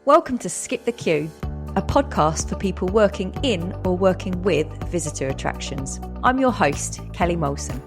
Welcome to Skip the Queue, a podcast for people working in or working with visitor attractions. I'm your host, Kelly Molson.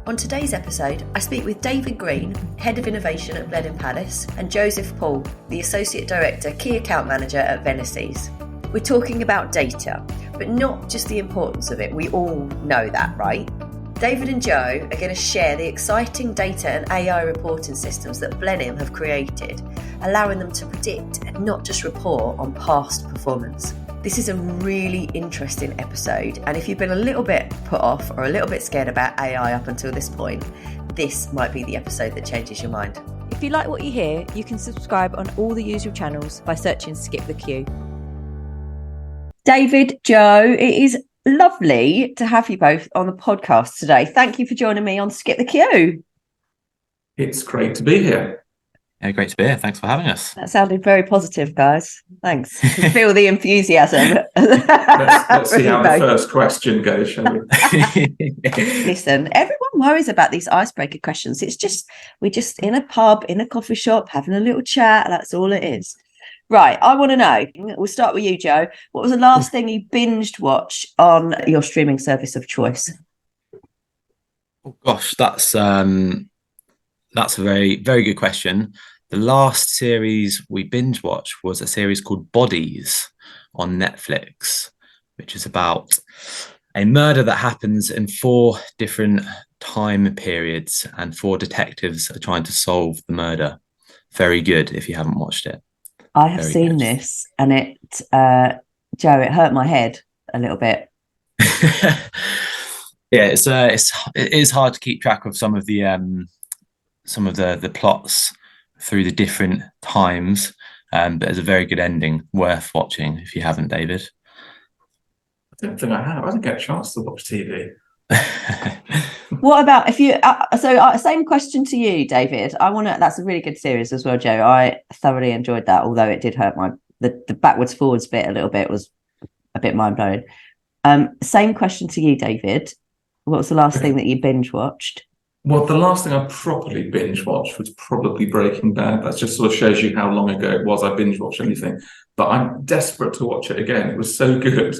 On today's episode, I speak with David Green, Head of Innovation at Blenheim Palace, and Joseph Paul, the Associate Director, Key Account Manager at Vennersys. We're talking about data, but not just the importance of it. We all know that, right? David and Joe are going to share the exciting data and AI reporting systems that Blenheim have created, allowing them to predict and not just report on past performance. This is a really interesting episode, and if you've been a little bit put off or a little bit scared about AI up until this point, this might be the episode that changes your mind. If you like what you hear, you can subscribe on all the usual channels by searching Skip the Queue. David, Joe, it is lovely to have you both on the podcast today. Thank you for joining me on Skip the Queue. It's great to be here. Yeah, great to be here. Thanks for having us. That sounded very positive, guys. Thanks. I can feel the enthusiasm. Let's see how the first question goes, shall we? Listen, everyone worries about these icebreaker questions. We're just in a pub, in a coffee shop, having a little chat. That's all it is. Right, I want to know. We'll start with you, Joe. What was the last thing you binged watch on your streaming service of choice? Oh gosh, that's a very, very good question. The last series we binge watched was a series called Bodies on Netflix, which is about a murder that happens in 4 different time periods, and 4 detectives are trying to solve the murder. Very good if you haven't watched it. I have seen this, and it, Joe, it hurt my head a little bit. Yeah, it is hard to keep track of some of the plots through the different times, but there's a very good ending, worth watching if you haven't, David. I don't think I have. I didn't get a chance to watch TV. What about if you? Same question to you, David. That's a really good series as well, Joe. I thoroughly enjoyed that, although it did hurt the backwards forwards bit a little bit. Was a bit mind blowing. Same question to you, David. What was the last thing that you binge watched? Well, the last thing I properly binge watched was probably Breaking Bad. That just sort of shows you how long ago it was I binge watched anything. But I'm desperate to watch it again. It was so good.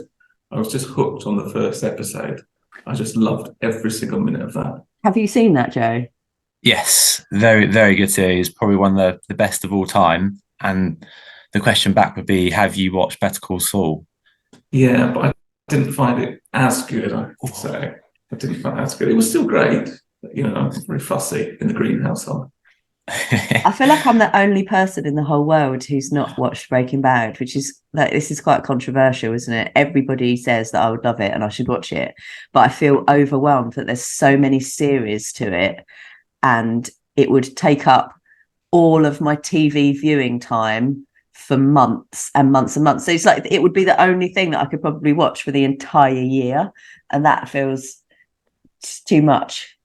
I was just hooked on the first episode. I just loved every single minute of that. Have you seen that, Joe? Yes, very, very good series. Probably one of the best of all time. And the question back would be, have you watched Better Call Saul? Yeah, but I didn't find it as good, I would say. I didn't find it as good. It was still great. But, I'm very fussy in the Green household. I feel like I'm the only person in the whole world who's not watched Breaking Bad, which is this is quite controversial, isn't it? Everybody says that I would love it and I should watch it, but I feel overwhelmed that there's so many series to it, and it would take up all of my TV viewing time for months and months and months. So it's like it would be the only thing that I could probably watch for the entire year, and that feels too much.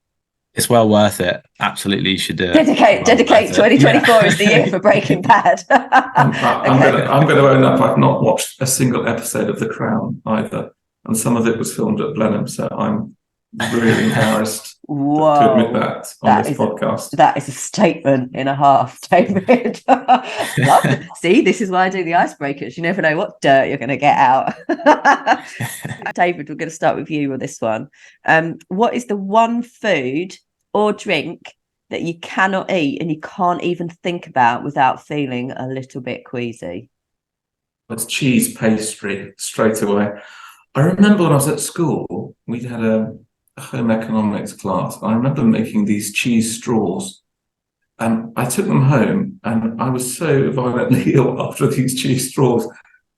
It's well worth it. Absolutely, you should do it. Dedicate 2024 is the year for Breaking Bad. I'm going to own up. I've not watched a single episode of The Crown either, and some of it was filmed at Blenheim, so I'm really embarrassed to admit that on this podcast. That is a statement and a half, David. See, this is why I do the icebreakers. You never know what dirt you're going to get out. David, we're going to start with you with this one. What is the one food or drink that you cannot eat and you can't even think about without feeling a little bit queasy? It's cheese pastry straight away. I remember when I was at school, we had a home economics class. I remember making these cheese straws, and I took them home, and I was so violently ill after these cheese straws.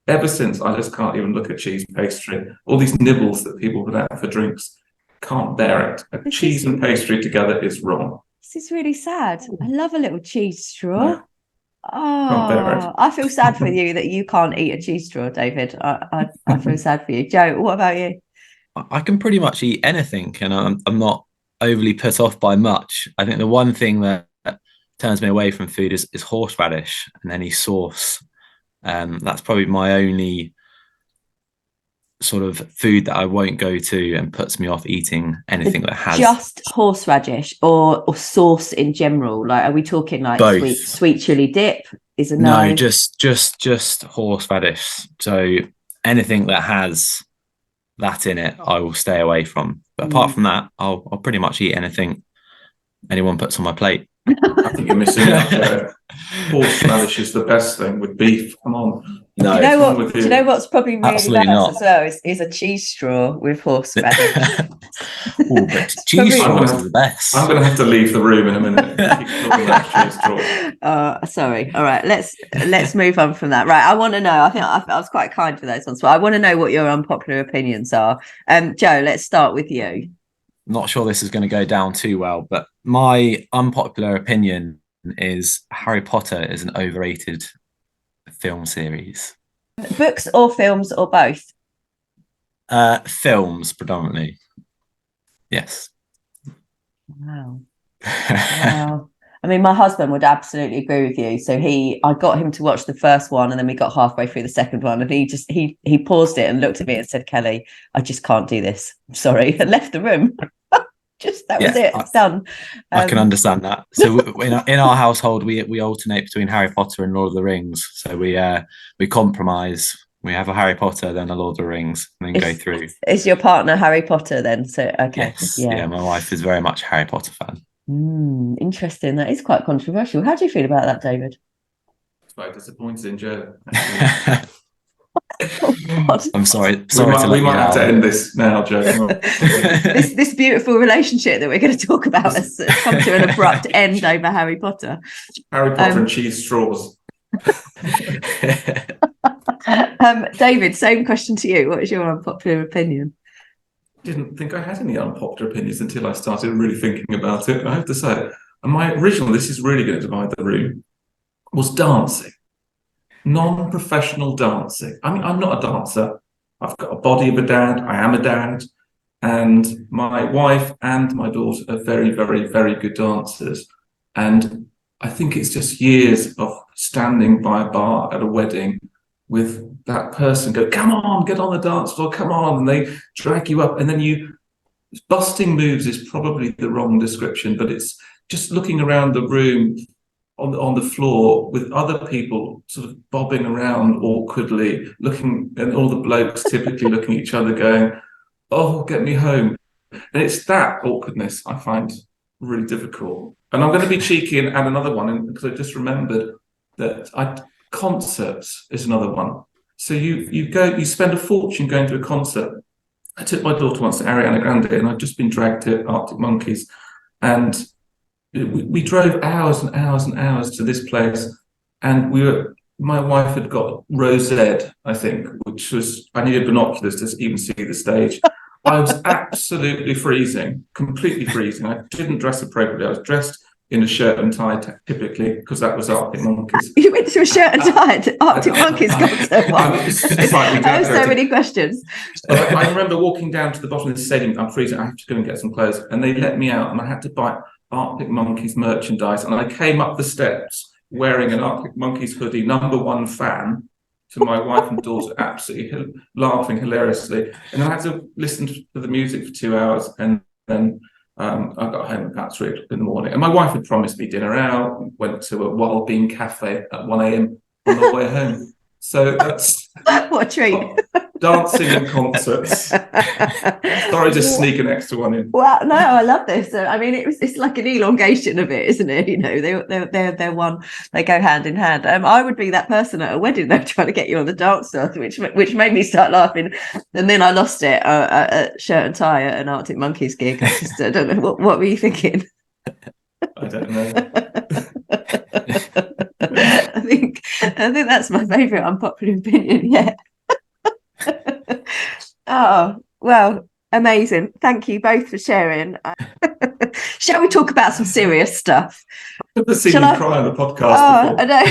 Ever since, I just can't even look at cheese pastry. All these nibbles that people put out for drinks, can't bear it. Cheese and pastry together is wrong. This is really sad. I love a little cheese straw. No. Oh, I feel sad for you that you can't eat a cheese straw, David. I feel sad for you. Joe, what about you? I can pretty much eat anything, and I'm not overly put off by much. I think the one thing that turns me away from food is horseradish and any sauce. That's probably my only sort of food that I won't go to and puts me off eating anything that has just horseradish or sauce in general. Like, are we talking like both. sweet chili dip? is a no? No, just horseradish. So anything that has that in it, I will stay away from. But apart from that, I'll pretty much eat anything anyone puts on my plate. I think you're missing out, Joe. Horseradish is the best thing with beef. Come on. No, Do you know wrong what? with Do you? you know what's probably really Absolutely nice not. as well is a cheese straw with horseradish. Ooh, but cheese straws are the best. I'm going to have to leave the room in a minute. Keep talking about cheese straw. Sorry. All right, let's move on from that. Right, I want to know. I think I was quite kind for those ones, but I want to know what your unpopular opinions are. Joe, let's start with you. Not sure this is going to go down too well, but my unpopular opinion is Harry Potter is an overrated film series. Books or films or both? Films predominantly. Yes. Wow. Wow. I mean, my husband would absolutely agree with you. So I got him to watch the first one, and then we got halfway through the second one, and he paused it and looked at me and said, "Kelly, I just can't do this. I'm sorry," and left the room. That was it. It's done. I can understand that. So in our household, we alternate between Harry Potter and Lord of the Rings. So we compromise. We have a Harry Potter, then a Lord of the Rings, and then go through. Is your partner Harry Potter then? So okay, yes, yeah. My wife is very much a Harry Potter fan. Interesting. That is quite controversial. How do you feel about that, David? It's quite disappointing, Joe. Oh, I'm sorry. We might have to end this now, Joe. this beautiful relationship that we're going to talk about has come to an abrupt end over Harry Potter. Harry Potter and cheese straws. David, same question to you. What is your unpopular opinion? Didn't think I had any unpopular opinions until I started really thinking about it. I have to say, and my original, this is really going to divide the room, was dancing. Non-professional dancing. I mean, I'm not a dancer. I've got a body of a dad. I am a dad. And my wife and my daughter are very, very, very good dancers. And I think it's just years of standing by a bar at a wedding with that person go, come on, get on the dance floor, come on. And they drag you up. And then busting moves is probably the wrong description, but it's just looking around the room on the floor with other people sort of bobbing around awkwardly, looking, and all the blokes typically looking at each other going, oh, get me home. And it's that awkwardness I find really difficult. And I'm going to be cheeky and add another one, because I just remembered that concerts is another one. So you spend a fortune going to a concert. I took my daughter once to Ariana Grande, and I'd just been dragged to Arctic Monkeys, and we drove hours and hours and hours to this place, and my wife had got row Z, I think, which was, I needed binoculars to even see the stage. I was absolutely freezing, completely freezing. I didn't dress appropriately. I was dressed in a shirt and tie, typically, because that was Arctic Monkeys. You went to a shirt and tie at Arctic Monkeys concert. I have so many questions. I remember walking down to the bottom of the stadium. I'm freezing. I have to go and get some clothes. And they let me out, and I had to buy Arctic Monkeys merchandise. And I came up the steps wearing an Arctic Monkeys hoodie, #1 fan, to my wife and daughter, absolutely laughing hilariously. And I had to listen to the music for 2 hours, and then I got home about 3 o'clock in the morning. And my wife had promised me dinner out, went to a Wild Bean cafe at 1 a.m. on the way home. So that's what a treat. Dancing and concerts. Sorry, just sneak an extra one in. Well, no, I love this. I mean, it's like an elongation of it, isn't it? You know, they're one. They go hand in hand. I would be that person at a wedding though, trying to get you on the dance floor, which made me start laughing, and then I lost it at shirt and tie at an Arctic Monkeys gig. I don't know what were you thinking. I don't know. I think that's my favourite unpopular opinion yet. Oh, well, amazing. Thank you both for sharing. Shall we talk about some serious stuff? I've never seen you cry on the podcast before. I know.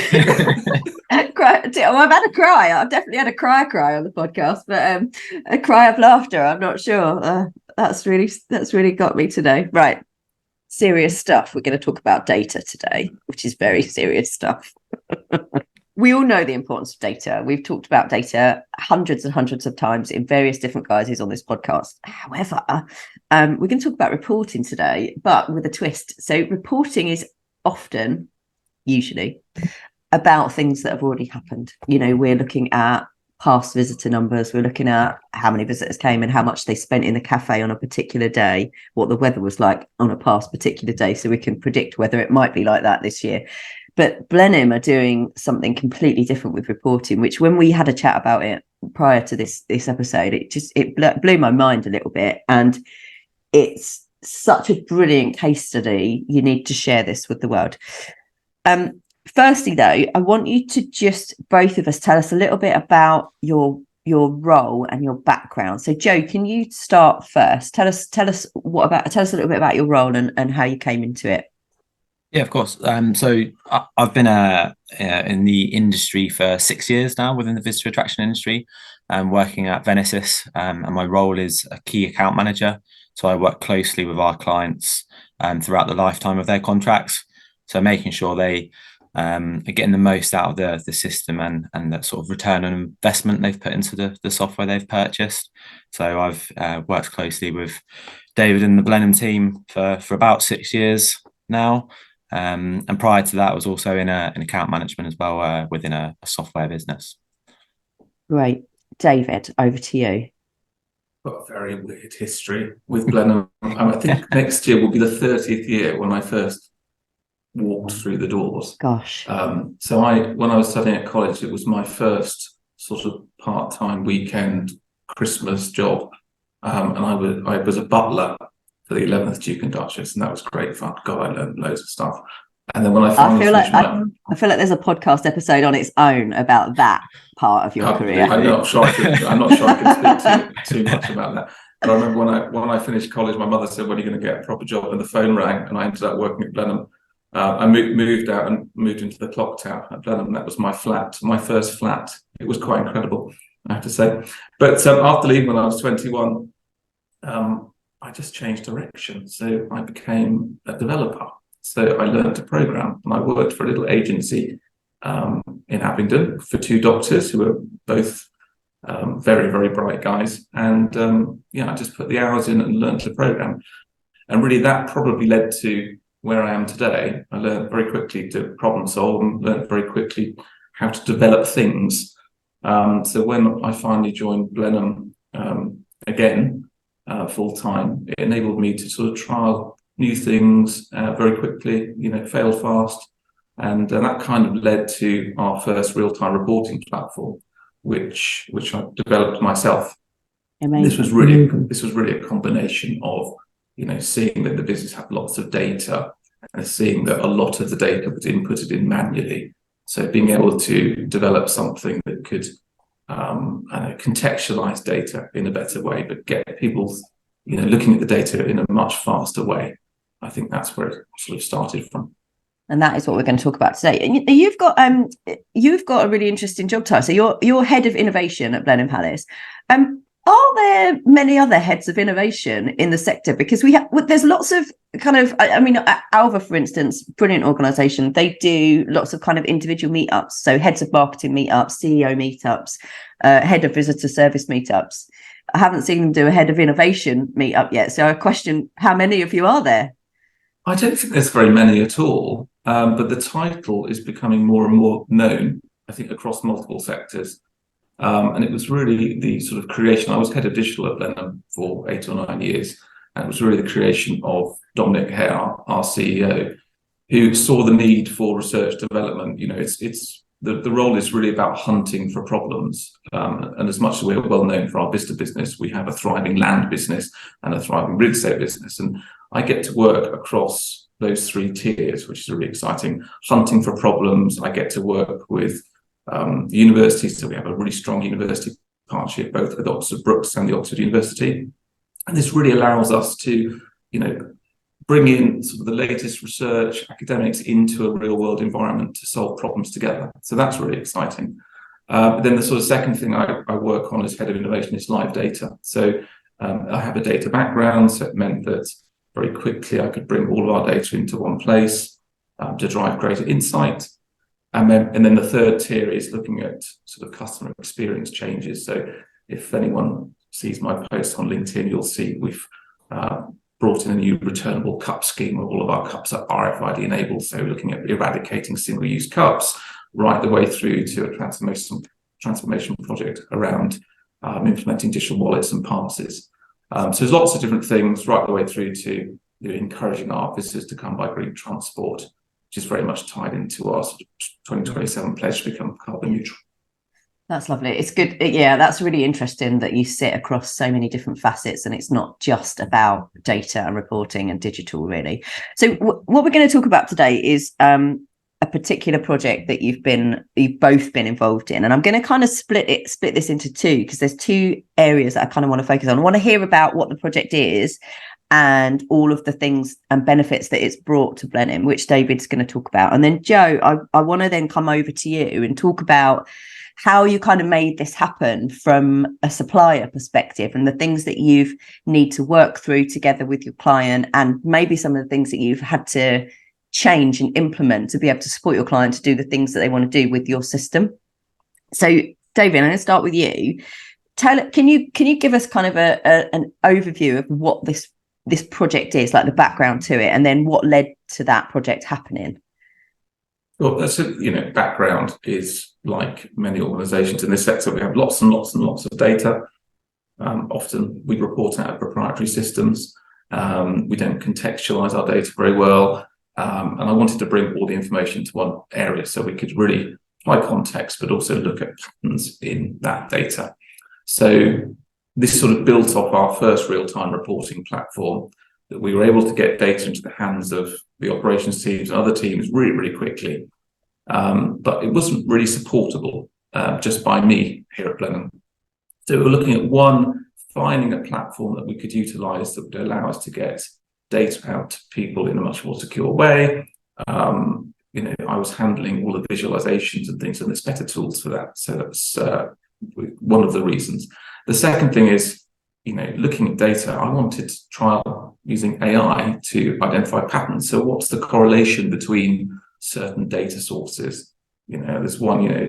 I've had a cry. I've definitely had a cry on the podcast, but a cry of laughter, I'm not sure. That's really got me today. Right. Serious stuff. We're going to talk about data today, which is very serious stuff. We all know the importance of data. We've talked about data hundreds and hundreds of times in various different guises on this podcast. However, we're going to talk about reporting today, but with a twist. So reporting is often, usually, about things that have already happened. We're looking at past visitor numbers. We're looking at how many visitors came and how much they spent in the cafe on a particular day, what the weather was like on a past particular day, so we can predict whether it might be like that this year. But Blenheim are doing something completely different with reporting, which when we had a chat about it prior to this episode, it blew my mind a little bit. And it's such a brilliant case study. You need to share this with the world. Firstly, though, I want you to just, both of us, tell us a little bit about your role and your background. So, Jo, can you start first? Tell us a little bit about your role and how you came into it. Yeah, of course. So I've been in the industry for 6 years now, within the visitor attraction industry, working at Vennersys, and my role is a key account manager. So I work closely with our clients throughout the lifetime of their contracts. So making sure they are getting the most out of the system and that sort of return on investment they've put into the software they've purchased. So I've worked closely with David and the Blenheim team for about 6 years now. And prior to that, I was also in account management as well within a software business. Great. David, over to you. Got a very weird history with Blenheim. I think next year will be the 30th year when I first walked through the doors. Gosh. So when I was studying at college, it was my first sort of part-time weekend Christmas job, and I was a butler for the 11th Duke and Duchess, and that was great fun. God, I learned loads of stuff. And then when I finally I feel like there's a podcast episode on its own about that part of your career. I'm not sure I can speak too much about that. But I remember when I finished college, my mother said, "When are you going to get a proper job?" And the phone rang, and I ended up working at Blenheim. I moved out and moved into the clock tower at Blenheim. That was my flat, my first flat. It was quite incredible, I have to say. But after leaving when I was 21, I just changed direction. So I became a developer. So I learned to program, and I worked for a little agency in Abingdon for two doctors who were both very, very bright guys. And I just put the hours in and learned to program. And really that probably led to where I am today. I learned very quickly to problem solve and learned very quickly how to develop things. So when I finally joined Blenheim again, full time, it enabled me to sort of trial new things very quickly, fail fast. And that kind of led to our first real-time reporting platform, which I developed myself. Amazing. This was really a combination of, seeing that the business had lots of data and seeing that a lot of the data was inputted in manually. So being able to develop something that could contextualize data in a better way, but get people, looking at the data in a much faster way. I think that's where it sort of started from. And that is what we're going to talk about today. And you've got a really interesting job title. So you're head of innovation at Blenheim Palace. Are there many other heads of innovation in the sector? Because there's lots of kind of, Alva, for instance, brilliant organisation. They do lots of kind of individual meetups. So heads of marketing meetups, CEO meetups, head of visitor service meetups. I haven't seen them do a head of innovation meetup yet. So I question, how many of you are there? I don't think there's very many at all, but the title is becoming more and more known, I think, across multiple sectors. And it was really the sort of creation. I was head of digital at Blenheim for 8 or 9 years, and it was really the creation of Dominic Hare, our CEO, who saw the need for research development. It's the role is really about hunting for problems. And as much as we're well known for our visitor business, we have a thriving land business and a thriving real estate business. And I get to work across those 3 tiers, which is really exciting. Hunting for problems. I get to work with universities. So we have a really strong university partnership, both with Oxford Brookes and the Oxford University. And this really allows us to, bring in sort of the latest research, academics into a real world environment to solve problems together. So that's really exciting. Then the sort of second thing I work on as head of innovation is live data. So I have a data background, so it meant that very quickly I could bring all of our data into one place to drive greater insight. And then the third tier is looking at sort of customer experience changes. So if anyone sees my post on LinkedIn, you'll see we've brought in a new returnable cup scheme where all of our cups are RFID enabled. So looking at eradicating single-use cups, right the way through to a transformation project around implementing digital wallets and passes. So there's lots of different things right the way through to encouraging our visitors to come by green transport, which is very much tied into our sort of 2027 pledge to become carbon neutral. That's lovely. It's good. Yeah, that's really interesting that you sit across so many different facets and it's not just about data and reporting and digital, really. So what we're going to talk about today is a particular project that you've both been involved in. And I'm going to kind of split this into two, because there's two areas that I kind of want to focus on. I want to hear about what the project is and all of the things and benefits that it's brought to Blenheim, which David's going to talk about. And then Joe, I want to then come over to you and talk about how you kind of made this happen from a supplier perspective and the things that you've need to work through together with your client, and maybe some of the things that you've had to change and implement to be able to support your client to do the things that they want to do with your system. So David, I'm going to start with you. Can you give us kind of an overview of what this project is, like the background to it, and then what led to that project happening? Well, that's background is, like many organisations in this sector, we have lots and lots and lots of data. Often we report out of proprietary systems. We don't contextualise our data very well. And I wanted to bring all the information to one area so we could really apply context, but also look at patterns in that data. So this sort of built off our first real-time reporting platform, that we were able to get data into the hands of the operations teams and other teams really, really quickly. But it wasn't really supportable just by me here at Blenheim. So we were looking at finding a platform that we could utilise that would allow us to get data out to people in a much more secure way. I was handling all the visualizations and things, and there's better tools for that. So that's one of the reasons. The second thing is, looking at data, I wanted to trial using AI to identify patterns. So what's the correlation between certain data sources? There's one,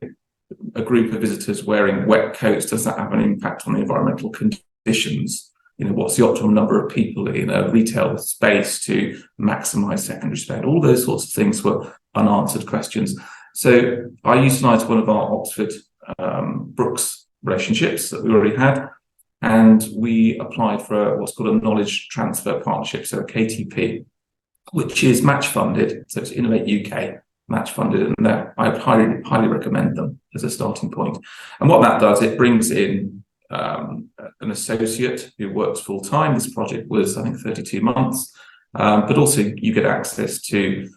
a group of visitors wearing wet coats. Does that have an impact on the environmental conditions? What's the optimal number of people in a retail space to maximize secondary spend? All those sorts of things were unanswered questions. So I utilized one of our Oxford Brooks relationships that we already had, and we applied for what's called a knowledge transfer partnership, so a KTP, which is match funded. So it's Innovate UK match funded, and I highly, highly recommend them as a starting point. And what that does, it brings in an associate who works full time. This project was, I think, 32 months, but also you get access to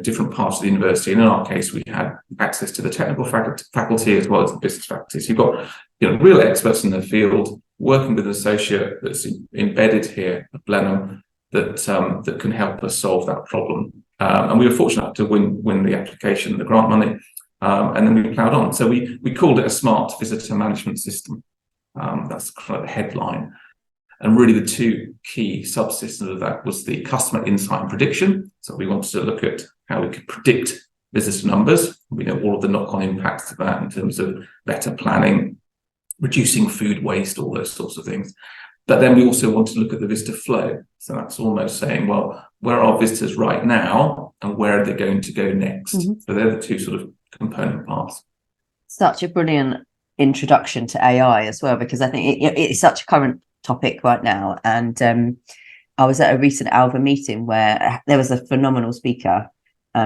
different parts of the university. And in our case, we had access to the technical faculty as well as the business faculty. So you've got real experts in the field working with an associate that's embedded here at Blenheim that can help us solve that problem. And we were fortunate to win the application, the grant money, and then we ploughed on. So we called it a smart visitor management system. That's kind of the headline. And really the two key subsystems of that was the customer insight and prediction. So we wanted to look at how we could predict visitor numbers. We know all of the knock-on impacts of that in terms of better planning, reducing food waste, all those sorts of things. But then we also want to look at the visitor flow. So that's almost saying, well, where are visitors right now and where are they going to go next? Mm-hmm. So they're the two sort of component parts. Such a brilliant introduction to AI as well, because I think it's such a current topic right now. And I was at a recent Alva meeting where there was a phenomenal speaker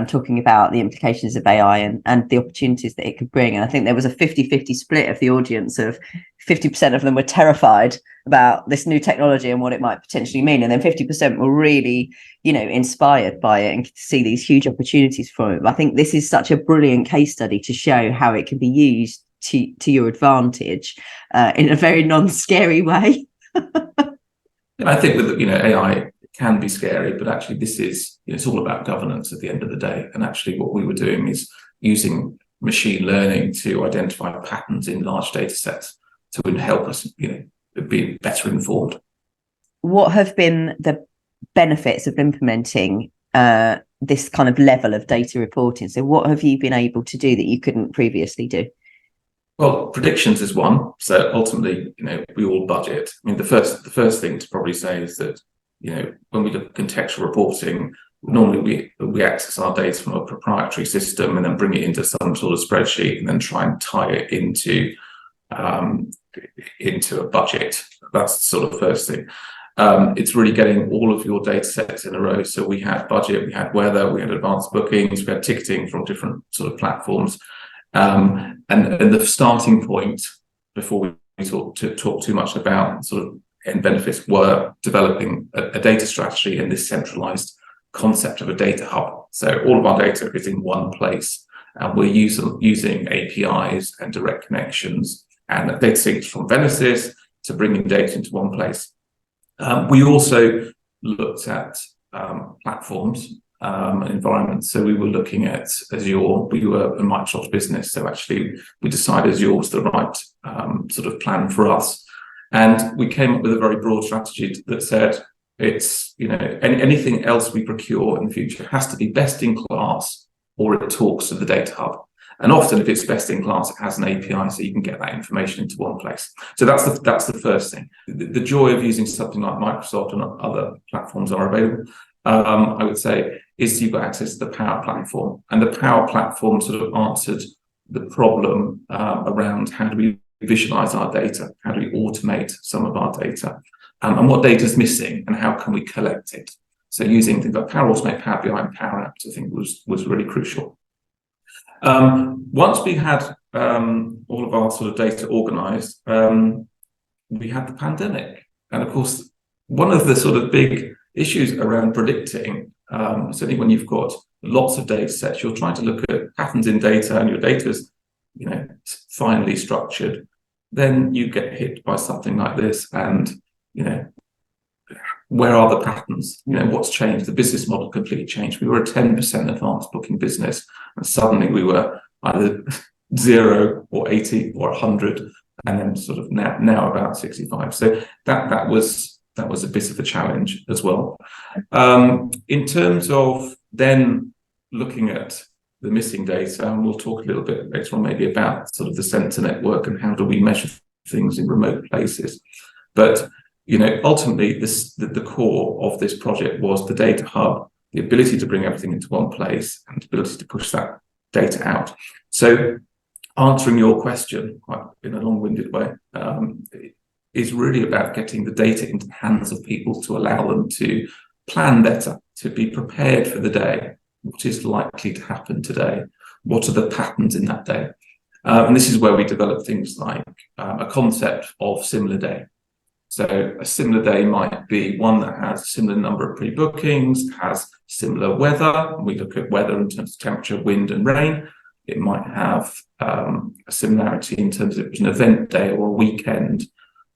talking about the implications of AI and the opportunities that it could bring. And I think there was a 50-50 split of the audience. Of 50% of them were terrified about this new technology and what it might potentially mean. And then 50% were really, inspired by it and see these huge opportunities from it. I think this is such a brilliant case study to show how it can be used to your advantage in a very non-scary way. I think that, AI can be scary, but actually this is, it's all about governance at the end of the day. And actually what we were doing is using machine learning to identify patterns in large data sets to help us, be better informed. What have been the benefits of implementing this kind of level of data reporting? So what have you been able to do that you couldn't previously do? Well, predictions is one. So ultimately, we all budget. I mean, the first thing to probably say is that, when we look at contextual reporting, normally we access our data from a proprietary system and then bring it into some sort of spreadsheet and then try and tie it into a budget. That's sort of the first thing. It's really getting all of your data sets in a row. So we had budget, we had weather, we had advanced bookings, we had ticketing from different sort of platforms. And the starting point, before we talk too much about sort of end benefits, were developing a data strategy and this centralized concept of a data hub. So all of our data is in one place, and we're using APIs and direct connections and data syncs from Vennersys to bring in data into one place. We also looked at platforms and environments. So we were looking at Azure. We were a Microsoft business, so actually we decided Azure was the right sort of plan for us. And we came up with a very broad strategy that said it's, anything else we procure in the future has to be best in class, or it talks to the data hub. And often, if it's best in class, it has an API, so you can get that information into one place. So that's the first thing. The joy of using something like Microsoft and other platforms are available, I would say, is you've got access to the Power Platform. And the Power Platform sort of answered the problem around how do we visualize our data, how do we automate some of our data, and what data is missing, and how can we collect it. So using things like Power Automate, Power BI, and Power Apps, I think was really crucial. Once we had all of our sort of data organized, we had the pandemic. And of course, one of the sort of big issues around predicting, certainly when you've got lots of data sets, you're trying to look at patterns in data and your data is, finely structured, then you get hit by something like this and, where are the patterns? What's changed? The business model completely changed. We were a 10% advanced booking business, and suddenly we were either 0 or 80 or 100, and then sort of now about 65. So that was a bit of a challenge as well. In terms of then looking at the missing data, and we'll talk a little bit later on maybe about sort of the sensor network and how do we measure things in remote places. But ultimately, the core of this project was the data hub, the ability to bring everything into one place, and the ability to push that data out. So, answering your question quite in a long-winded way, is really about getting the data into the hands of people to allow them to plan better, to be prepared for the day. What is likely to happen today? What are the patterns in that day? And this is where we develop things like a concept of similar day. So a similar day might be one that has a similar number of pre-bookings, has similar weather. We look at weather in terms of temperature, wind, and rain. It might have a similarity in terms of an event day or a weekend,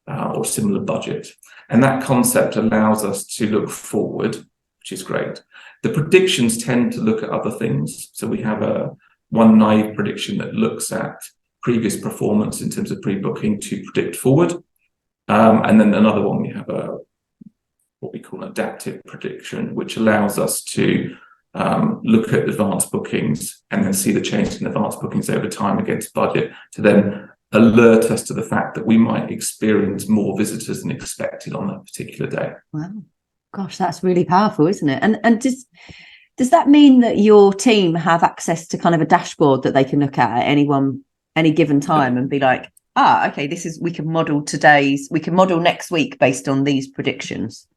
or similar budget. And that concept allows us to look forward, which is great. The predictions tend to look at other things. So we have one naive prediction that looks at previous performance in terms of pre-booking to predict forward. And then another one, we have what we call adaptive prediction, which allows us to look at advanced bookings and then see the change in advanced bookings over time against budget to then alert us to the fact that we might experience more visitors than expected on that particular day. Wow. Gosh, that's really powerful, isn't it? And does that mean that your team have access to kind of a dashboard that they can look at any given time and be like, okay, we can model next week based on these predictions?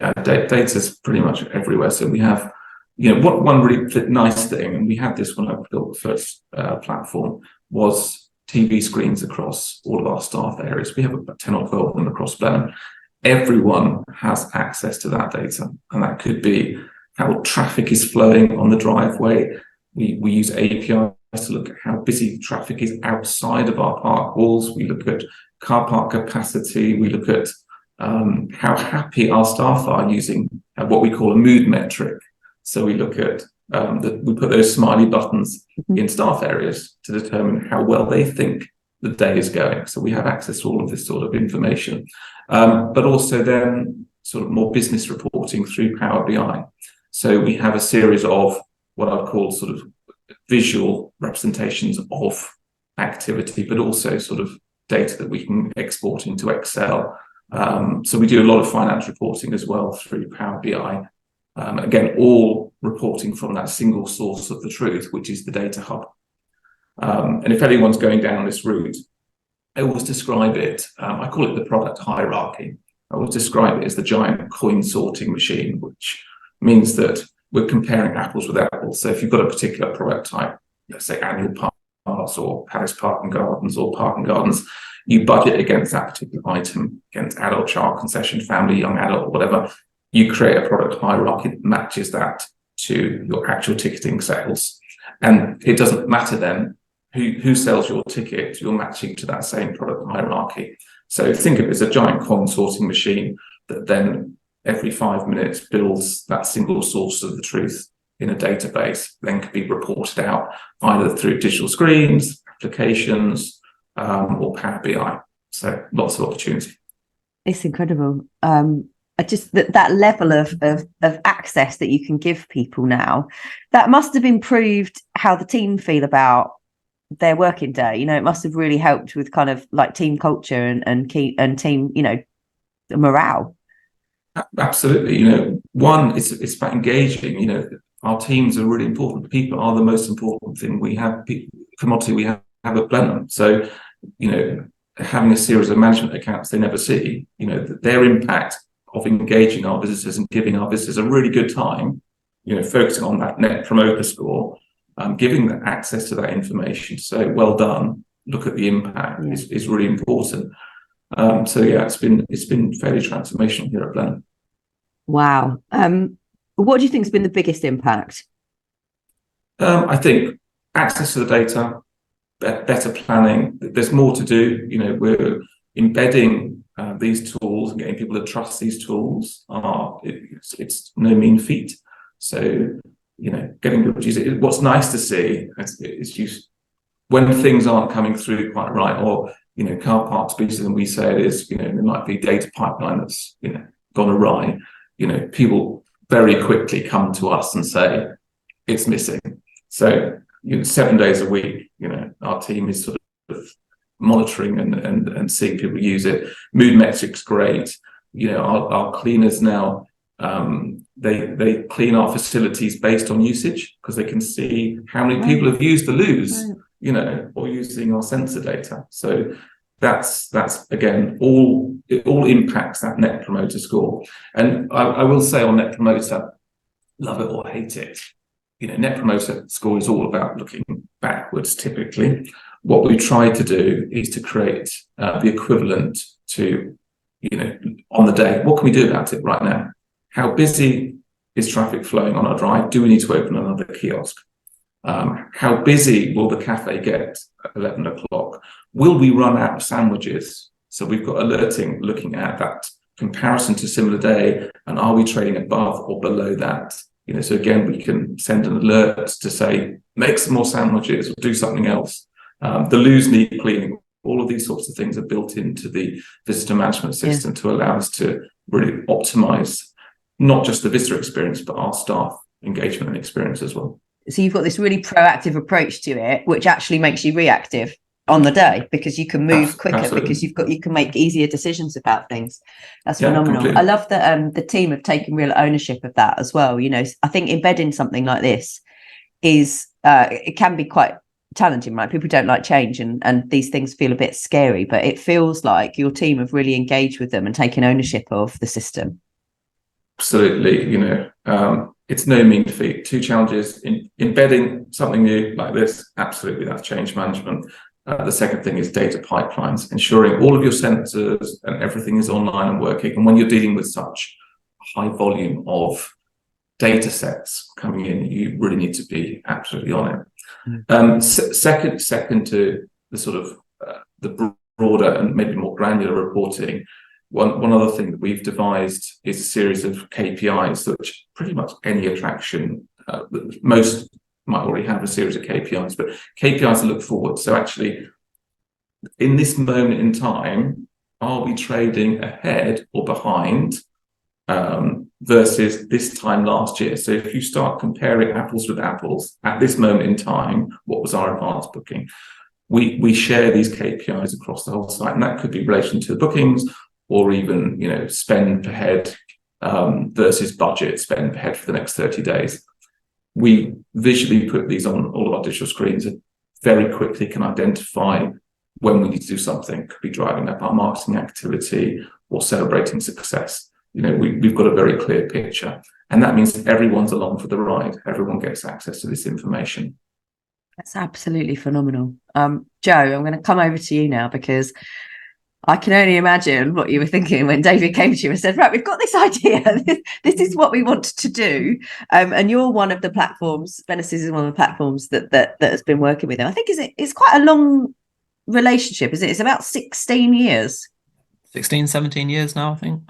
Data is pretty much everywhere. So we have, one really nice thing, and we had this when I built the first platform, was TV screens across all of our staff areas. We have about 10 or 12 of them across Blenheim. Everyone has access to that data, and that could be how traffic is flowing on the driveway. We use APIs to look at how busy traffic is outside of our park walls. We look at car park capacity. We look at how happy our staff are using what we call a mood metric. So we look at we put those smiley buttons in staff areas to determine how well they think the day is going. So we have access to all of this sort of information, but also then sort of more business reporting through Power BI. So we have a series of what I've called sort of visual representations of activity, but also sort of data that we can export into Excel. So we do a lot of finance reporting as well through Power BI. Again, all reporting from that single source of the truth, which is the data hub. And if anyone's going down this route, I always describe it, I call it the product hierarchy. I always describe it as the giant coin sorting machine, which means that we're comparing apples with apples. So if you've got a particular product type, let's say annual pass or Palace Park and Gardens or Park and Gardens, you budget against that particular item, against adult, child, concession, family, young adult, whatever. You create a product hierarchy that matches that to your actual ticketing sales. And it doesn't matter then who sells your ticket, you're matching to that same product hierarchy. So think of it as a giant coin sorting machine that then every 5 minutes builds that single source of the truth in a database, then can be reported out either through digital screens, applications, or Power BI. So lots of opportunity. It's incredible. Just that level of access that you can give people now, that must have improved how the team feel about their working day. You know, it must have really helped with kind of like team culture and team, you know, morale. Absolutely. You know, one, it's about engaging. You know, our teams are really important. People are the most important thing we have, commodity we have at Blenheim. So, you know, having a series of management accounts they never see, you know, their impact of engaging our visitors and giving our visitors a really good time, you know, focusing on that net promoter score, giving them access to that information to say, well done, look at the impact is really important. So yeah, it's been fairly transformational here at Blenheim. Wow. What do you think has been the biggest impact? I think access to the data, better planning. There's more to do. You know, we're embedding these tools and getting people to trust these tools. It's no mean feat. So, you know, getting people to use it. What's nice to see is just when things aren't coming through quite right, or, you know, car parks busier than we say it is, you know, there might be data pipeline that's, you know, gone awry. You know, people very quickly come to us and say it's missing. So, you know, 7 days a week, you know, our team is sort of monitoring and seeing people use it. Mood metrics, great. You know, our cleaners now, they clean our facilities based on usage because they can see how many people have used the loos, you know, or using our sensor data. So that's again, it all impacts that net promoter score. And I will say on net promoter, love it or hate it, you know, net promoter score is all about looking backwards typically. What we try to do is to create the equivalent to, you know, on the day, what can we do about it right now? How busy is traffic flowing on our drive? Do we need to open another kiosk? How busy will the cafe get at 11 o'clock? Will we run out of sandwiches? So we've got alerting looking at that comparison to similar day, and are we trading above or below that? You know, so again, we can send an alert to say, make some more sandwiches or do something else. The loos need cleaning. All of these sorts of things are built into the visitor management system to allow us to really optimize not just the visitor experience, but our staff engagement and experience as well. So you've got this really proactive approach to it, which actually makes you reactive on the day because you can move quicker. Absolutely. Because you can make easier decisions about things. That's phenomenal. Completely. I love that the team have taken real ownership of that as well. You know, I think embedding something like this is it can be quite challenging, right? People don't like change and these things feel a bit scary, but it feels like your team have really engaged with them and taken ownership of the system. Absolutely. You know, it's no mean feat. 2 challenges in embedding something new like this. Absolutely, that's change management. The second thing is data pipelines, ensuring all of your sensors and everything is online and working. And when you're dealing with such a high volume of data sets coming in, you really need to be absolutely on it. Second to the sort of the broader and maybe more granular reporting, one other thing that we've devised is a series of KPIs, which pretty much any attraction, most might already have a series of KPIs, but KPIs to look forward. So actually, in this moment in time, are we trading ahead or behind versus this time last year? So if you start comparing apples with apples at this moment in time, what was our advanced booking? We share these KPIs across the whole site, and that could be in relation to the bookings or even, you know, spend per head versus budget spend per head for the next 30 days. We visually put these on all of our digital screens and very quickly can identify when we need to do something. Could be driving up our marketing activity or celebrating success. We've got a very clear picture, and that means everyone's along for the ride. Everyone gets access to this information. That's absolutely phenomenal. Joe, I'm going to come over to you now, because I can only imagine what you were thinking when David came to you and said, right, we've got this idea. This is what we want to do. And you're one of the platforms, Vennersys is one of the platforms that has been working with them. I think it's quite a long relationship, is it? It's about 16 years. 16, 17 years now, I think.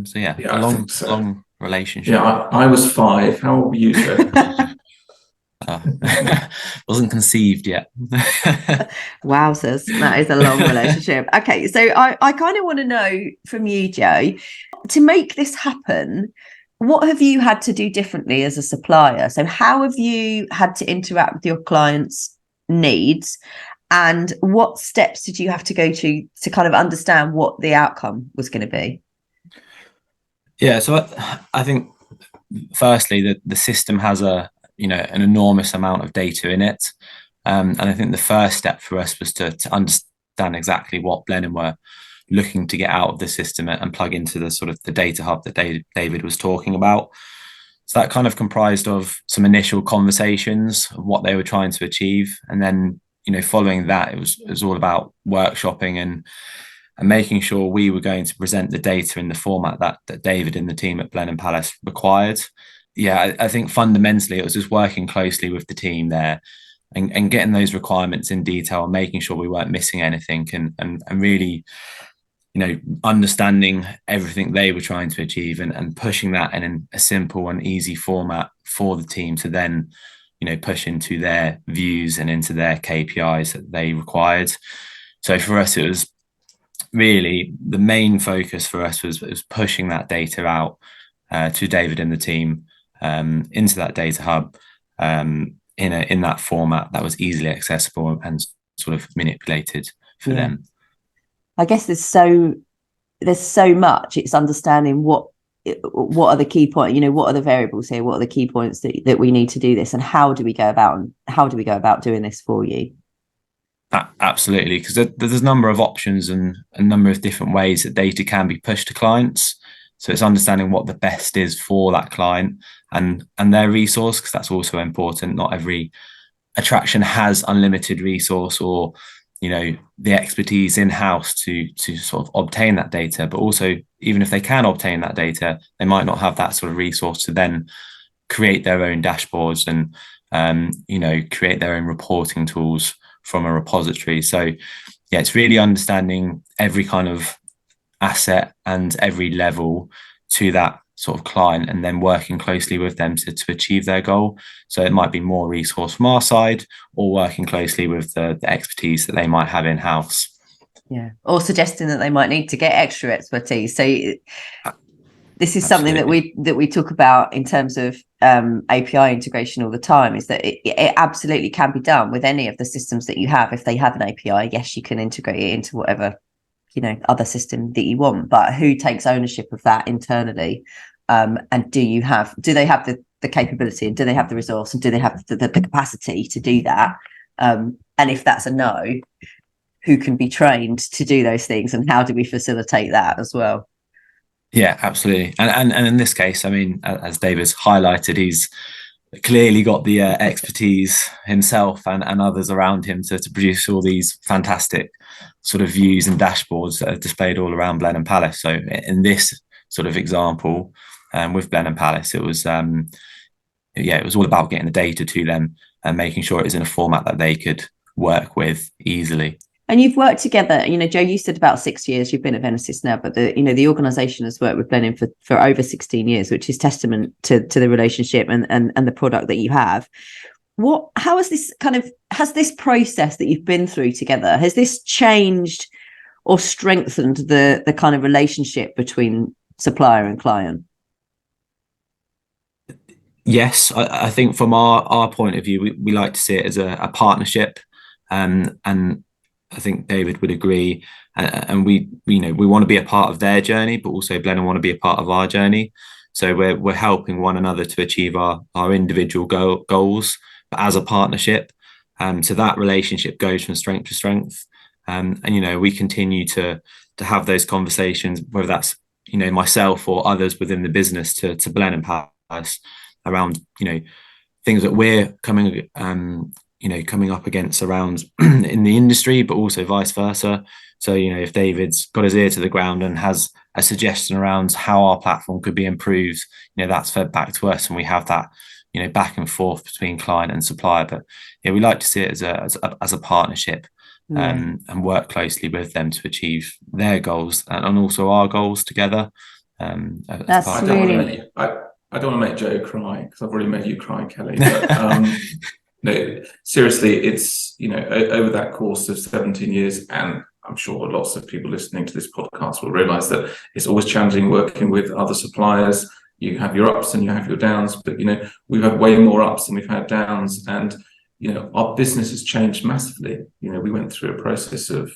So yeah, a long relationship. Yeah, I was 5. How old were you, sir? Wasn't conceived yet. Wowzers, that is a long relationship. Okay, so I kind of want to know from you, Joe, to make this happen, what have you had to do differently as a supplier? So how have you had to interact with your clients' needs, and what steps did you have to go to kind of understand what the outcome was going to be? Yeah, so I think firstly the system has an enormous amount of data in it, and I think the first step for us was to understand exactly what Blenheim were looking to get out of the system and plug into the sort of the data hub that David was talking about. So that kind of comprised of some initial conversations of what they were trying to achieve, and then following that it was all about workshopping and making sure we were going to present the data in the format that David and the team at Blenheim Palace required. Yeah, I think fundamentally it was just working closely with the team there and getting those requirements in detail and making sure we weren't missing anything and really, understanding everything they were trying to achieve and pushing that in a simple and easy format for the team to then, push into their views and into their KPIs that they required. So for us, it was really the main focus for us was pushing that data out to David and the team into that data hub in that format that was easily accessible and sort of manipulated for them. I guess there's so much. It's understanding what are the key points, what are the variables here, what are the key points that we need to do this, and how do we go about doing this for you? Absolutely, because there's a number of options and a number of different ways that data can be pushed to clients. So it's understanding what the best is for that client and their resource, because that's also important. Not every attraction has unlimited resource or the expertise in-house to sort of obtain that data, but also even if they can obtain that data, they might not have that sort of resource to then create their own dashboards and create their own reporting tools from a repository. So yeah, it's really understanding every kind of asset and every level to that sort of client and then working closely with them to achieve their goal. So it might be more resource from our side or working closely with the expertise that they might have in-house. Yeah, or suggesting that they might need to get extra expertise. So this is something that we talk about in terms of API integration all the time, is that it absolutely can be done with any of the systems that you have. If they have an API, yes, you can integrate it into whatever other system that you want, but who takes ownership of that internally? And do they have the capability, and do they have the resource, and do they have the capacity to do that? And if that's a no, who can be trained to do those things, and how do we facilitate that as well? Yeah, absolutely. And in this case, I mean, as David's highlighted, he's clearly got the expertise himself and others around him to produce all these fantastic sort of views and dashboards that are displayed all around Blenheim Palace. So in this sort of example, with Blenheim Palace, it was all about getting the data to them and making sure it was in a format that they could work with easily. And you've worked together, Joe, you said about 6 years you've been at Vennersys now, but the organisation has worked with Blenheim for over 16 years, which is testament to the relationship and the product that you have. How has this process that you've been through together, has this changed or strengthened the kind of relationship between supplier and client? Yes, I think from our point of view, we like to see it as a partnership, and I think David would agree, and we want to be a part of their journey, but also Blenheim want to be a part of our journey. So we're helping one another to achieve our individual goals, but as a partnership. So that relationship goes from strength to strength, and we continue to have those conversations, whether that's myself or others within the business to Blenheim Palace around things that we're coming up against around in the industry, but also vice versa. So, if David's got his ear to the ground and has a suggestion around how our platform could be improved, that's fed back to us, and we have that, back and forth between client and supplier. But we like to see it as a partnership, and work closely with them to achieve their goals and also our goals together. That's really. I don't want to make Joe cry because I've already made you cry, Kelly. But no, seriously, it's over that course of 17 years, and I'm sure lots of people listening to this podcast will realise that it's always challenging working with other suppliers. You have your ups and you have your downs, but we've had way more ups than we've had downs, and our business has changed massively. We went through a process of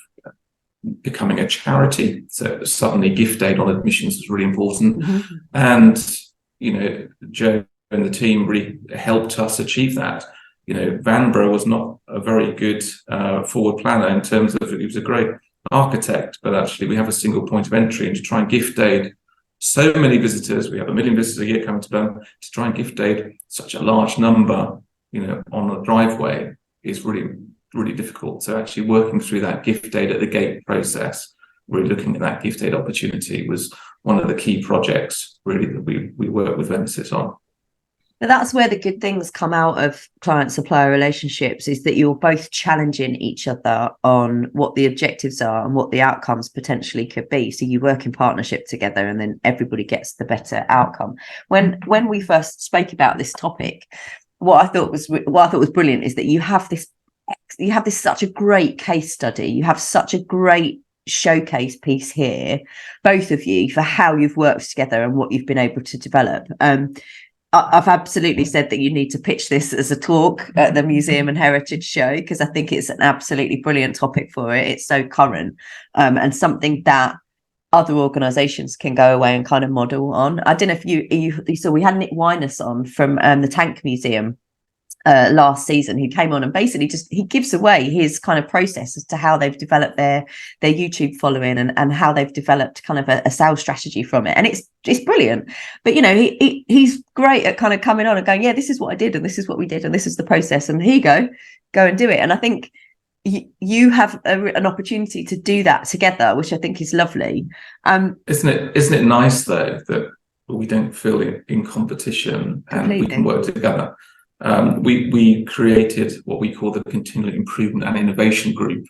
becoming a charity, so suddenly gift aid on admissions was really important, and Joe and the team really helped us achieve that. Vanbrugh was not a very good forward planner in terms of, he was a great architect, but actually we have a single point of entry, and to try and gift aid so many visitors, we have 1 million visitors a year coming to Blenheim, to try and gift aid such a large number, on a driveway is really, really difficult. So actually working through that gift aid at the gate process, really looking at that gift aid opportunity was one of the key projects really that we work with Vennersys on. But that's where the good things come out of client-supplier relationships, is that you're both challenging each other on what the objectives are and what the outcomes potentially could be. So you work in partnership together, and then everybody gets the better outcome. When we first spoke about this topic, what I thought was brilliant is that you have this such a great case study. You have such a great showcase piece here, both of you, for how you've worked together and what you've been able to develop. I've absolutely said that you need to pitch this as a talk at the Museum and Heritage Show, because I think it's an absolutely brilliant topic for it. It's so current, and something that other organisations can go away and kind of model on. I don't know if you saw, we had Nick Winus on from the Tank Museum last season, who came on and basically he gives away his kind of process as to how they've developed their YouTube following and how they've developed kind of a sales strategy from it, and it's brilliant. But he's great at kind of coming on and going, this is what I did, and this is what we did, and this is the process, and here you go and do it. And I think you have an opportunity to do that together, which I think is lovely. Isn't it nice though that we don't feel in competition and we can work together? We created what we call the Continual Improvement and Innovation Group,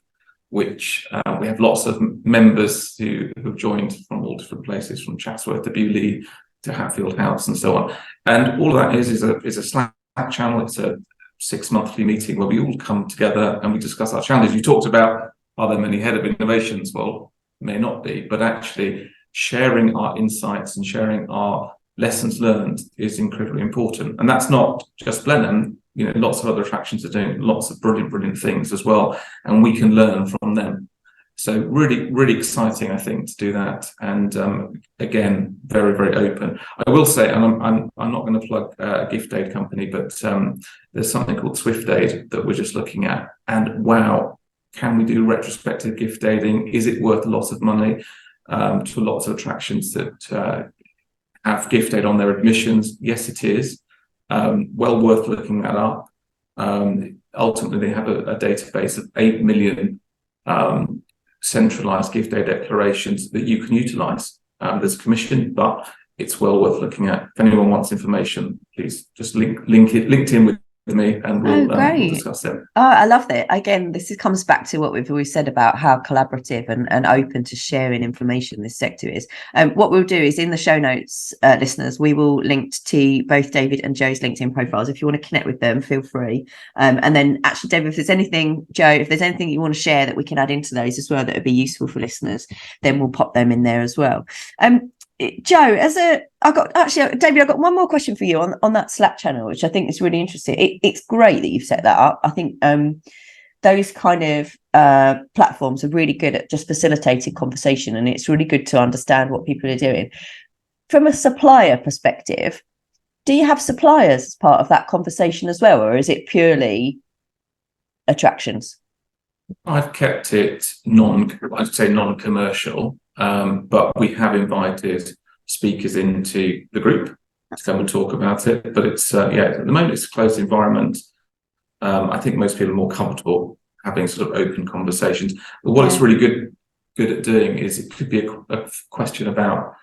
which we have lots of members who have joined from all different places, from Chatsworth to Bewley to Hatfield House and so on. And all of that is a Slack channel. It's a 6 monthly meeting where we all come together and we discuss our challenges. You talked about, are there many head of innovations? Well, may not be, but actually sharing our insights and sharing our lessons learned is incredibly important. And that's not just Blenheim, lots of other attractions are doing lots of brilliant things as well, and we can learn from them. So really, really exciting, I think, to do that. And again, very, very open. I will say, and I'm not going to plug a gift aid company, but there's something called Swift Aid that we're just looking at. And wow, can we do retrospective gift aiding? Is it worth lots of money to lots of attractions that have gift aid on their admissions? Yes, it is. Well worth looking that up. Ultimately, they have a database of 8 million centralized gift aid declarations that you can utilize. There's a commission, but it's well worth looking at. If anyone wants information, please just link LinkedIn with me, and we'll discuss it. I love that. Again, comes back to what we've always said about how collaborative and open to sharing information this sector is. What we'll do is, in the show notes, listeners, we will link to both David and Joe's LinkedIn profiles. If you want to connect with them, feel free. And then actually, David, if there's anything, Joe, if there's anything you want to share that we can add into those as well that would be useful for listeners, then we'll pop them in there as well. Joe, David, I've got one more question for you on that Slack channel, which I think is really interesting. It's great that you've set that up. I think those kind of platforms are really good at just facilitating conversation, and it's really good to understand what people are doing. From a supplier perspective, do you have suppliers as part of that conversation as well, or is it purely attractions? I've kept it non-commercial, but we have invited speakers into the group to come and talk about it. But it's at the moment it's a closed environment. I think most people are more comfortable having sort of open conversations. But what it's really good at doing is it could be a question about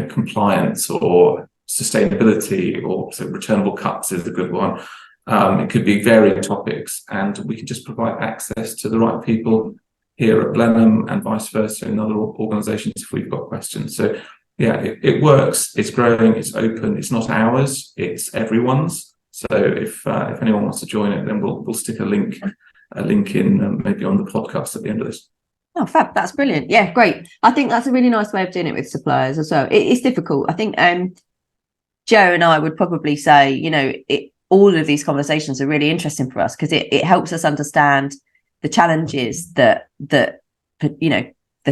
compliance or sustainability, or so returnable cups is a good one. It could be varied topics, and we can just provide access to the right people here at Blenheim and vice versa in other organisations if we've got questions. So it works. It's growing. It's open. It's not ours. It's everyone's. So if anyone wants to join it, then we'll stick a link in maybe on the podcast at the end of this. Oh, fab. That's brilliant. Yeah, great. I think that's a really nice way of doing it with suppliers as well. It's difficult. I think Joe and I would probably say, all of these conversations are really interesting for us because it helps us understand the challenges that the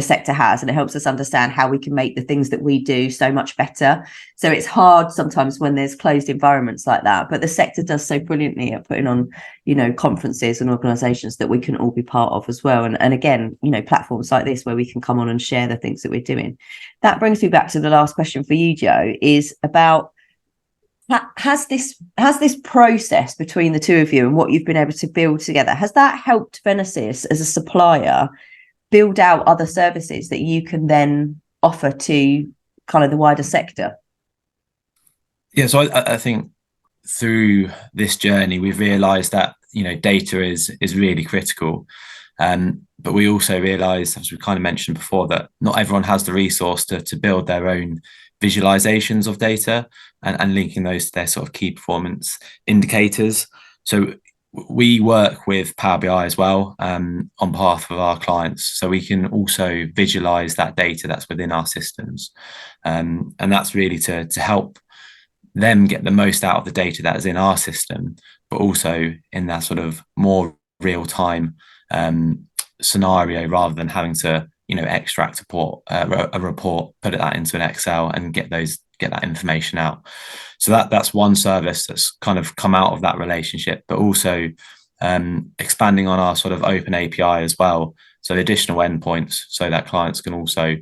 sector has, and it helps us understand how we can make the things that we do so much better. So it's hard sometimes when there's closed environments like that, but the sector does so brilliantly at putting on conferences and organizations that we can all be part of as well, and again platforms like this where we can come on and share the things that we're doing. That brings me back to the last question for you, Joe, is about has this process between the two of you and what you've been able to build together, has that helped Vennersys as a supplier build out other services that you can then offer to kind of the wider sector? Yeah, so I think through this journey we've realised that data is really critical, but we also realised, as we kind of mentioned before, that not everyone has the resource to build their own visualizations of data and linking those to their sort of key performance indicators. So we work with Power BI as well on behalf of our clients, so we can also visualize that data that's within our systems, and that's really to help them get the most out of the data that is in our system, but also in that sort of more real-time scenario, rather than having to extract a report, put that into an Excel and get that information out. So that's one service that's kind of come out of that relationship, but also expanding on our sort of open API as well. So additional endpoints so that clients can also,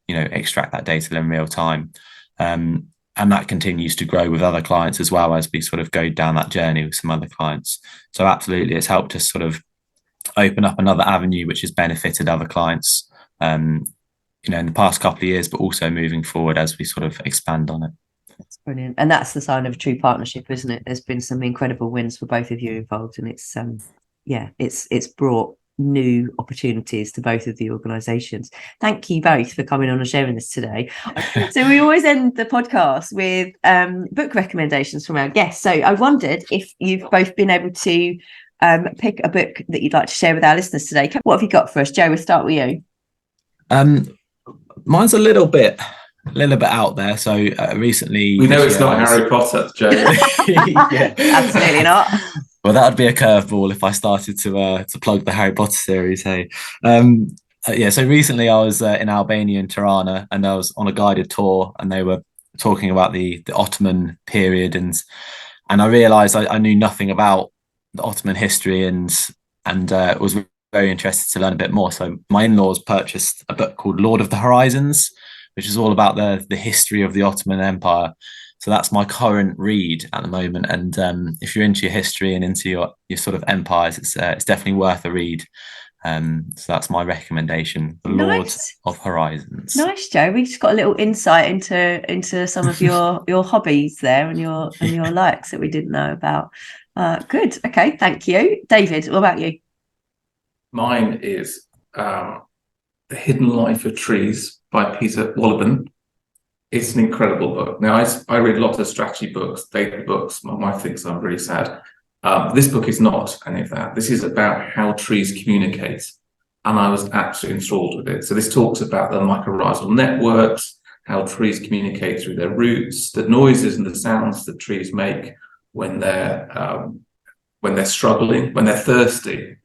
extract that data in real time. And that continues to grow with other clients as well as we sort of go down that journey with some other clients. So absolutely, it's helped us sort of open up another avenue which has benefited other clients in the past couple of years, but also moving forward as we sort of expand on it. That's brilliant, and that's the sign of a true partnership, isn't it? There's been some incredible wins for both of you involved, and it's brought new opportunities to both of the organisations. Thank you both for coming on and sharing this today. So we always end the podcast with book recommendations from our guests. So I wondered if you've both been able to pick a book that you'd like to share with our listeners today. What have you got for us, Joe? We'll start with you. Mine's a little bit out there. So recently, we know it's not Harry Potter, Joe. Yeah. Absolutely not. Well, that would be a curveball if I started to plug the Harry Potter series. Hey, so recently I was in Albania and Tirana, and I was on a guided tour, and they were talking about the Ottoman period, and I realised I knew nothing about the Ottoman history, and was very interested to learn a bit more. So my in-laws purchased a book called Lord of the Horizons, which is all about the history of the Ottoman Empire. So that's my current read at the moment. And if you're into your history and into your sort of empires, it's definitely worth a read. So that's my recommendation, The Lord of Horizons. Nice, Joe. We just got a little insight into some of your hobbies there and your likes that we didn't know about. Good. Okay, thank you. David, what about you? Mine is The Hidden Life of Trees by Peter Wohlleben. It's an incredible book. Now, I read lots of strategy books, data books. My wife thinks I'm really sad. This book is not any of that. This is about how trees communicate. And I was absolutely enthralled with it. So this talks about the mycorrhizal networks, how trees communicate through their roots, the noises and the sounds that trees make when they're struggling, when they're thirsty.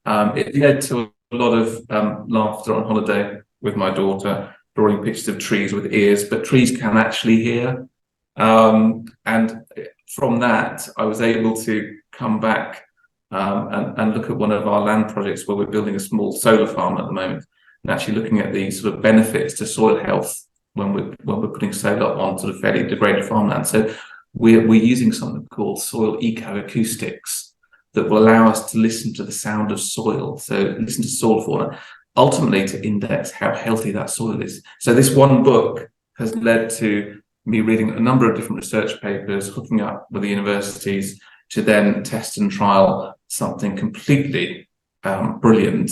It led to a lot of laughter on holiday with my daughter, drawing pictures of trees with ears, but trees can actually hear. And from that, I was able to come back and look at one of our land projects where we're building a small solar farm at the moment, and actually looking at the sort of benefits to soil health when we're putting solar on sort of fairly degraded farmland. So we're using something called soil ecoacoustics that will allow us to listen to the sound of soil, so listen to soil fauna, ultimately to index how healthy that soil is. So this one book has led to me reading a number of different research papers, hooking up with the universities to then test and trial something completely brilliant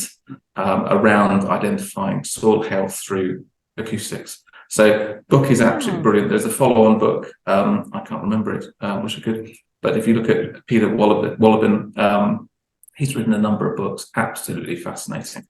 around identifying soil health through acoustics. So book is absolutely brilliant. There's a follow-on book. I can't remember it, wish I could. But if you look at Peter Wollobin, he's written a number of books. Absolutely fascinating.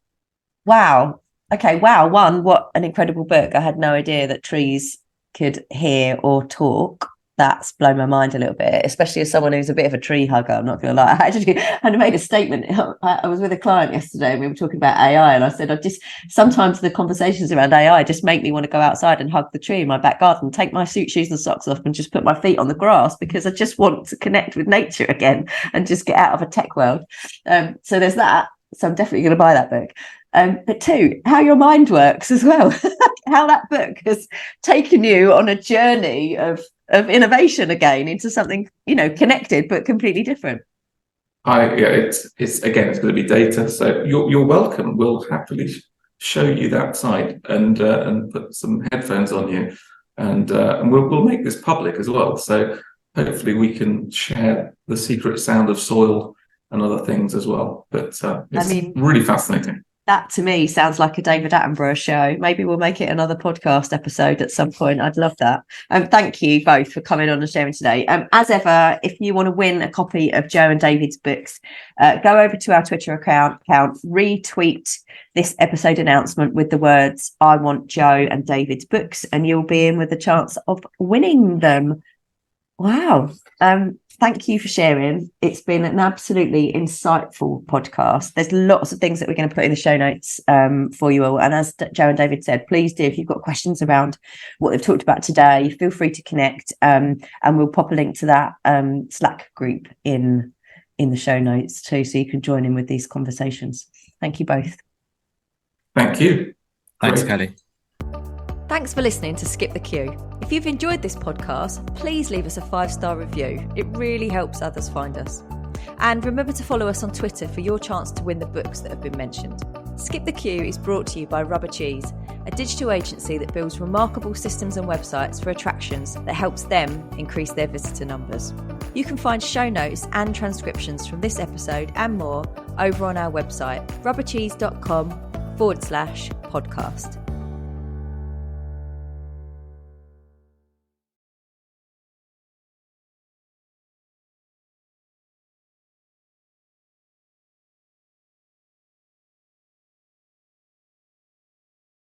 Wow. Okay. Wow. One, what an incredible book. I had no idea that trees could hear or talk. That's blown my mind a little bit, especially as someone who's a bit of a tree hugger. I'm not going to lie. I actually had made a statement. I was with a client yesterday and we were talking about AI, and I said, sometimes the conversations around AI just make me want to go outside and hug the tree in my back garden, take my suit, shoes and socks off and just put my feet on the grass, because I just want to connect with nature again and just get out of a tech world. So there's that. So I'm definitely going to buy that book. But two, how your mind works as well. How that book has taken you on a journey of innovation again into something, connected but completely different. It's again, it's going to be data. So you're welcome. We'll happily show you that side and put some headphones on you, and we'll make this public as well. So hopefully we can share the secret sound of soil and other things as well. But it's really fascinating. That to me sounds like a David Attenborough show. Maybe we'll make it another podcast episode at some point. I'd love that. Thank you both for coming on and sharing today. As ever, if you want to win a copy of Joe and David's books, go over to our Twitter account, retweet this episode announcement with the words, "I want Joe and David's books," and you'll be in with a chance of winning them. Wow. Thank you for sharing. It's been an absolutely insightful podcast. There's lots of things that we're going to put in the show notes for you all. And as Joe and David said, please do, if you've got questions around what they've talked about today, feel free to connect. And we'll pop a link to that Slack group in the show notes too, so you can join in with these conversations. Thank you both. Thank you. Thanks, Kelly. Thanks for listening to Skip the Queue. If you've enjoyed this podcast, please leave us a 5-star review. It really helps others find us. And remember to follow us on Twitter for your chance to win the books that have been mentioned. Skip the Queue is brought to you by Rubber Cheese, a digital agency that builds remarkable systems and websites for attractions that helps them increase their visitor numbers. You can find show notes and transcriptions from this episode and more over on our website, rubbercheese.com/podcast.